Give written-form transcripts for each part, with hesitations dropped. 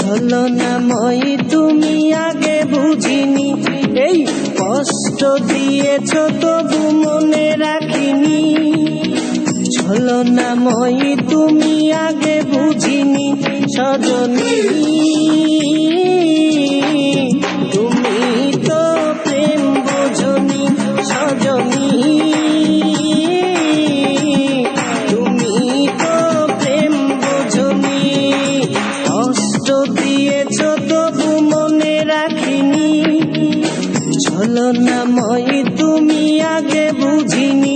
ছলনাময়ী তুমি আগে বুঝিনি, এই কষ্ট দিয়েছ তবু মনে রাখিনি। ছলনাময়ী তুমি আগে বুঝিনি সজনী, তুমি তো প্রেম বোঝনি সজনী, তুমি তো প্রেম বোঝনি। কষ্ট দিয়েছ তবু মনে রাখিনি, ছলনাময়ী তুমি আগে বুঝিনি,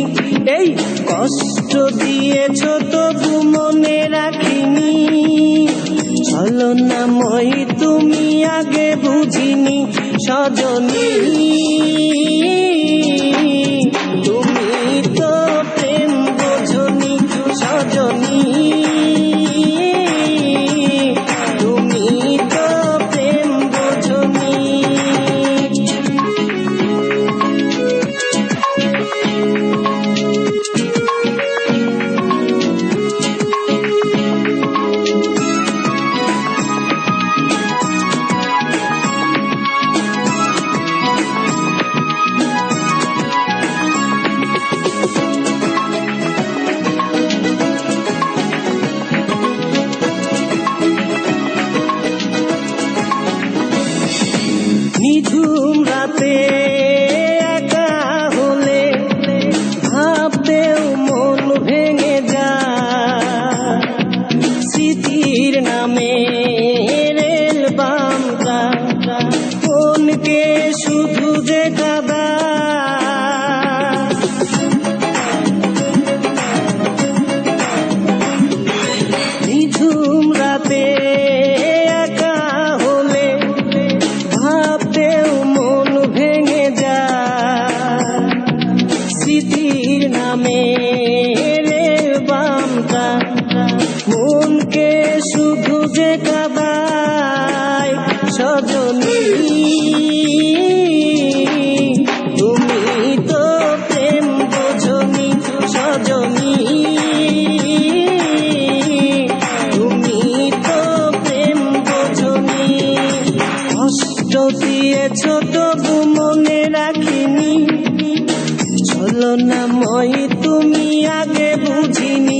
এই কষ্ট দিয়েছ তবু মনে রাখিনি। ছলনাময়ী তুমি আগে বুঝিনি সজনী, তুমি তো প্রেম বোঝনি সজনী, তুমি তো প্রেম বোঝনি। নিঝুম রাতে একা হলে ভাবতেও মন ভেঙে যায়, স্মৃতির নামে রেল বামটা মনকে শুধু যে কাঁদায়। নিঝুম রাতে একা হলে ভাবতেও মন ভেঙে যায়, স্মৃতির নামে রেল বামটা মনকে শুধু যে কাঁদায়। সজনী, তুমি তো প্রেম বোঝনি সজনী, তুমি তো প্রেম বোঝনি। কষ্ট দিয়েছ তবু মনে রাখিনি, ছলনাময়ী তুমি আগে বুঝিনি,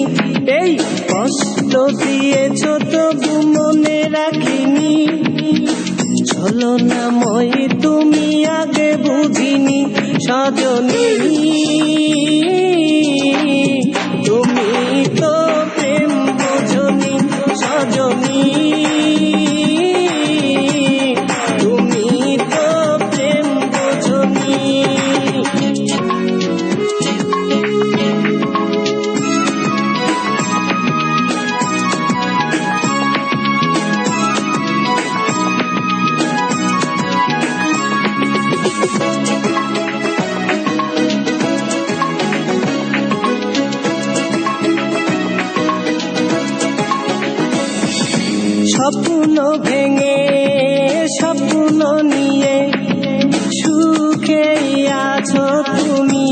এই কষ্ট দিয়েছ তবু মনে রাখিনি। ছলনাময়ী তুমি আগে বুঝিনি সজনী, তুমি তো প্রেম বোঝনি সজনী, তুমি তো প্রেম বোঝনি। স্বপ্ন ভেঙে স্বপ্ন নিয়ে সুখেই আছো তুমি,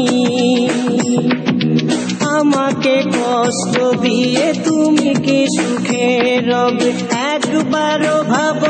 আমাকে কষ্ট দিয়ে তুমি কি সুখে রবে একবারও ভাবো